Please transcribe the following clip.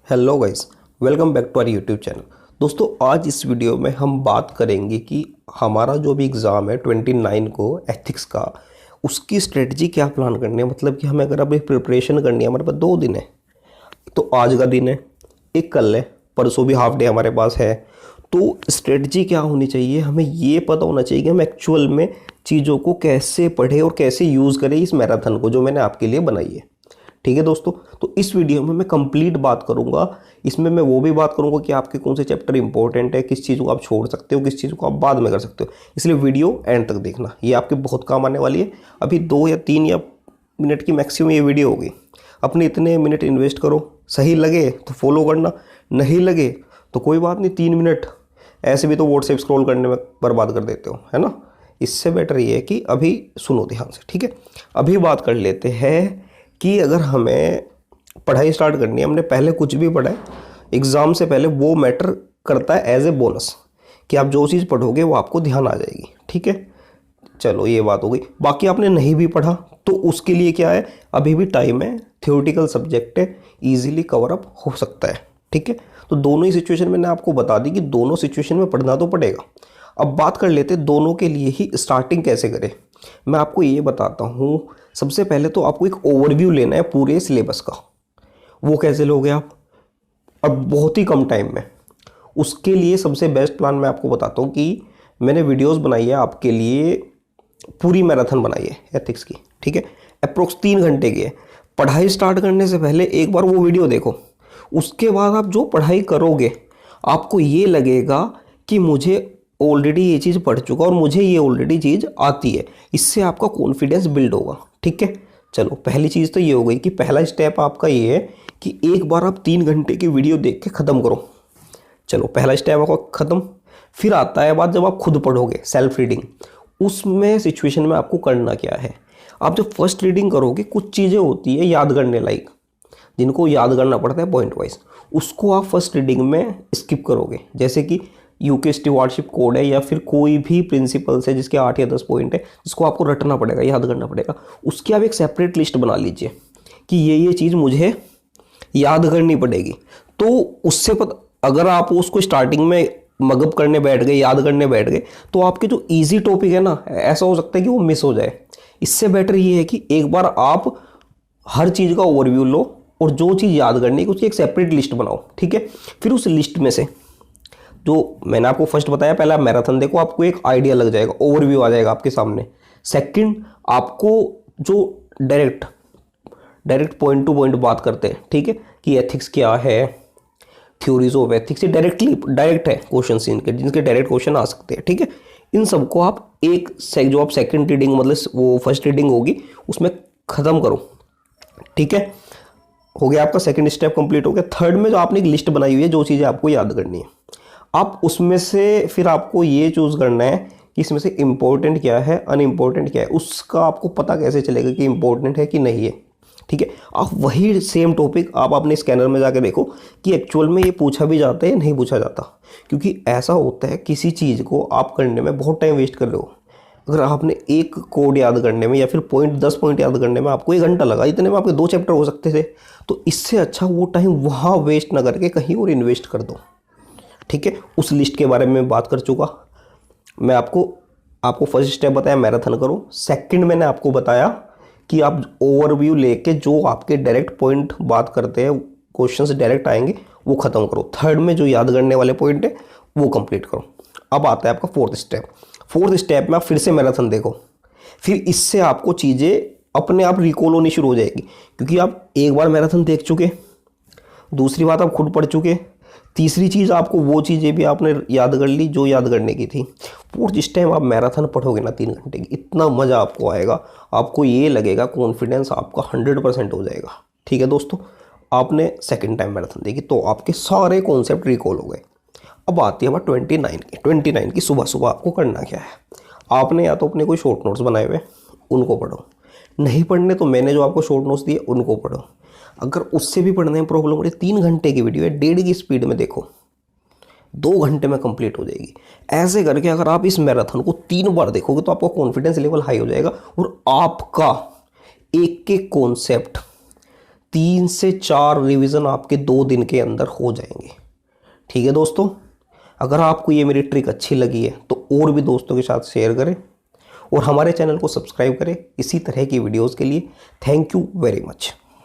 Hello guys, welcome back to our YouTube channel. दोस्तों, आज इस वीडियो में हम बात करेंगे कि हमारा जो भी एग्ज़ाम है 29 को एथिक्स का, उसकी स्ट्रेटजी क्या प्लान करनी है। मतलब कि हमें अगर अभी प्रिपरेशन करनी है, हमारे पास 2 दिन है। तो आज का दिन है, एक कल है, परसों भी हाफ डे हमारे पास है। तो स्ट्रेटजी क्या होनी चाहिए, हमें ये पता होना चाहिए कि हम एक्चुअल में चीज़ों को कैसे पढ़ें और कैसे यूज़ करें इस मैराथन को जो मैंने आपके लिए बनाई है। ठीक है दोस्तों, तो इस वीडियो में मैं कंप्लीट बात करूंगा। इसमें मैं वो भी बात करूंगा कि आपके कौन से चैप्टर इंपॉर्टेंट है, किस चीज़ को आप छोड़ सकते हो, किस चीज़ को आप बाद में कर सकते हो। इसलिए वीडियो एंड तक देखना, ये आपके बहुत काम आने वाली है। अभी 2 या 3 या मिनट की मैक्सिमम ये वीडियो होगी। अपने इतने मिनट इन्वेस्ट करो, सही लगे तो फॉलो करना, नहीं लगे तो कोई बात नहीं, 3 मिनट ऐसे भी तो व्हाट्सएप स्क्रॉल करने में बर्बाद कर देते हो, है ना। इससे बेटर ये है कि अभी सुनो ध्यान से, ठीक है। अभी बात कर लेते हैं कि अगर हमें पढ़ाई स्टार्ट करनी है, हमने पहले कुछ भी पढ़ा है एग्ज़ाम से पहले, वो मैटर करता है एज ए बोनस कि आप जो चीज़ पढ़ोगे वो आपको ध्यान आ जाएगी। ठीक है, चलो ये बात हो गई। बाकी आपने नहीं भी पढ़ा तो उसके लिए क्या है, अभी भी टाइम है, थ्योरेटिकल सब्जेक्ट है, ईजिली कवर अप हो सकता है। ठीक है, तो दोनों ही सिचुएशन मैंने आपको बता दी कि दोनों सिचुएशन में पढ़ना तो पड़ेगा। अब बात कर लेते हैं दोनों के लिए ही स्टार्टिंग कैसे करें। मैं आपको ये बताता हूँ। सबसे पहले तो आपको एक ओवरव्यू लेना है पूरे सिलेबस का। वो कैसे लोगे आप, अब बहुत ही कम टाइम में। उसके लिए सबसे बेस्ट प्लान मैं आपको बताता हूँ कि मैंने वीडियोस बनाई है आपके लिए, पूरी मैराथन बनाई है एथिक्स की। ठीक है, अप्रोक्स 3 घंटे की है। पढ़ाई स्टार्ट करने से पहले एक बार वो वीडियो देखो, उसके बाद आप जो पढ़ाई करोगे आपको ये लगेगा कि मुझे ऑलरेडी ये चीज़ पढ़ चुका और मुझे ये ऑलरेडी चीज़ आती है। इससे आपका कॉन्फिडेंस बिल्ड होगा। ठीक है, चलो पहली चीज़ तो ये हो गई कि पहला स्टेप आपका ये है कि एक बार आप 3 घंटे की वीडियो देख के ख़त्म करो। चलो पहला स्टेप आपका ख़त्म। फिर आता है बात जब आप खुद पढ़ोगे, सेल्फ रीडिंग। उसमें सिचुएशन में आपको करना क्या है, आप जब फर्स्ट रीडिंग करोगे कुछ चीज़ें होती है याद करने लायक, जिनको याद करना पड़ता है पॉइंट वाइज, उसको आप फर्स्ट रीडिंग में स्किप करोगे। जैसे कि यूके स्टीवार्डशिप कोड है या फिर कोई भी प्रिंसिपल्स है जिसके 8 या 10 पॉइंट है, जिसको आपको रटना पड़ेगा, याद करना पड़ेगा। उसकी आप एक सेपरेट लिस्ट बना लीजिए कि ये चीज़ मुझे याद करनी पड़ेगी। तो उससे अगर आप उसको स्टार्टिंग में मगअप करने बैठ गए, याद करने बैठ गए, तो आपके जो ईजी टॉपिक है ना, ऐसा हो सकता है कि वो मिस हो जाए। इससे बेटर ये है कि एक बार आप हर चीज़ का ओवरव्यू लो और जो चीज़ याद करनी है उसकी एक सेपरेट लिस्ट बनाओ। ठीक है, फिर उस लिस्ट में से जो मैंने आपको फर्स्ट बताया, पहला मैराथन देखो, आपको एक आइडिया लग जाएगा, ओवरव्यू आ जाएगा आपके सामने। सेकंड, आपको जो डायरेक्ट पॉइंट टू पॉइंट बात करते हैं, ठीक है, कि एथिक्स क्या है, थ्योरीज ऑफ एथिक्स, डायरेक्ट है क्वेश्चन इनके, जिनके डायरेक्ट क्वेश्चन आ सकते हैं। ठीक है, इन सबको आप जो आप सेकंड रीडिंग मतलब वो फर्स्ट रीडिंग होगी उसमें ख़त्म करो। ठीक है, हो गया आपका सेकंड स्टेप कंप्लीट हो गया। थर्ड में जो आपने एक लिस्ट बनाई हुई है जो चीज़ें आपको याद करनी है, आप उसमें से फिर आपको ये चूज़ करना है कि इसमें से इम्पोर्टेंट क्या है, अनइम्पोर्टेंट क्या है। उसका आपको पता कैसे चलेगा कि इम्पोर्टेंट है कि नहीं है। ठीक है, आप वही सेम टॉपिक आप अपने स्कैनर में जाके देखो कि एक्चुअल में ये पूछा भी जाता है या नहीं पूछा जाता। क्योंकि ऐसा होता है किसी चीज़ को आप करने में बहुत टाइम वेस्ट कर रहे हो। अगर आपने एक कोड याद करने में या फिर 10 पॉइंट याद करने में आपको 1 घंटा लगा, इतने में आपके 2 चैप्टर हो सकते थे। तो इससे अच्छा वो टाइम वहाँ वेस्ट ना करके कहीं और इन्वेस्ट कर दो। ठीक है, उस लिस्ट के बारे में बात कर चुका मैं। आपको फर्स्ट स्टेप बताया मैराथन करो। सेकंड मैंने आपको बताया कि आप ओवरव्यू लेके जो आपके डायरेक्ट पॉइंट बात करते हैं, क्वेश्चंस डायरेक्ट आएंगे, वो ख़त्म करो। थर्ड में जो याद करने वाले पॉइंट है वो कंप्लीट करो। अब आता है आपका फोर्थ स्टेप में आप फिर से मैराथन देखो। फिर इससे आपको चीज़ें अपने आप रिकॉल होनी शुरू हो जाएगी, क्योंकि आप एक बार मैराथन देख चुके, दूसरी बात आप खुद पढ़ चुके, तीसरी चीज़ आपको वो चीज़ें भी आपने याद कर ली जो याद करने की थी। फोर्थ जिस टाइम आप मैराथन पढ़ोगे ना 3 घंटे की, इतना मज़ा आपको आएगा, आपको ये लगेगा कॉन्फिडेंस आपका 100% हो जाएगा। ठीक है दोस्तों, आपने सेकंड टाइम मैराथन देखी तो आपके सारे कॉन्सेप्ट रिकॉल हो गए। अब आती है बात 29 की सुबह सुबह आपको करना क्या है। आपने या तो अपने कोई शॉर्ट नोट्स बनाए हुए उनको पढ़ो, नहीं पढ़ने तो मैंने जो आपको शॉर्ट नोट्स दिए उनको पढ़ो। अगर उससे भी पढ़ने में प्रॉब्लम हो रही है, 3 घंटे की वीडियो है, 1.5 की स्पीड में देखो, 2 घंटे में कंप्लीट हो जाएगी। ऐसे करके अगर आप इस मैराथन को 3 बार देखोगे तो आपका कॉन्फिडेंस लेवल हाई हो जाएगा और आपका एक एक कॉन्सेप्ट 3 से 4 रिवीजन आपके 2 दिन के अंदर हो जाएंगे। ठीक है दोस्तों, अगर आपको ये मेरी ट्रिक अच्छी लगी है तो और भी दोस्तों के साथ शेयर करें और हमारे चैनल को सब्सक्राइब करें इसी तरह की वीडियोस के लिए। Thank you very much.